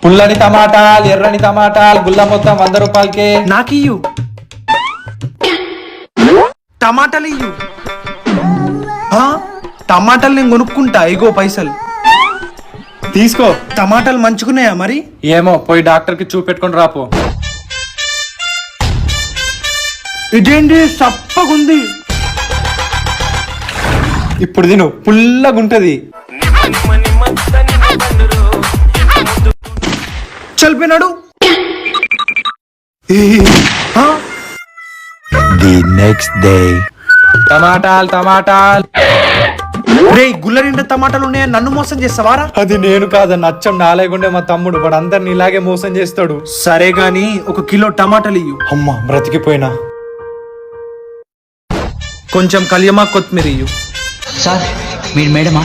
పుల్లని టమాటాలు, ఎర్రని టమాటాలు, గుల్ల మొత్తం 100 రూపాయలకే. నాకియ్యు. టమాటాలు ఇయ్యు. టమాటాలు నేను కొనుక్కుంటా, ఇగో పైసలు తీసుకో. టమాటాలు మంచుకున్నాయా మరి? ఏమో, పోయి డాక్టర్ కి చూపెట్టుకుని రాపో. ఇదేంటి సప్పగుంది? ఇప్పుడు తిను, పుల్లగుంటది. చల్పినాడు. The next day. టమాటాలు. రే, గుల్ల నిండా టమాటాలు ఉన్నాయా? నన్ను మోసం చేస్తావారా? అది నేను కాదన్న, అచ్చం నాలేగుండే మా తమ్ముడు. వాడు అందరిని ఇలాగే మోసం చేస్తాడు. సరే గాని 1 కిలో టమాటాలు ఇయ్యు. అమ్మ, బ్రతికిపోయినా. కొంచెం కలియమా, కొత్తిమీర ఇయ్యు. సార్ మీరు మేడమా?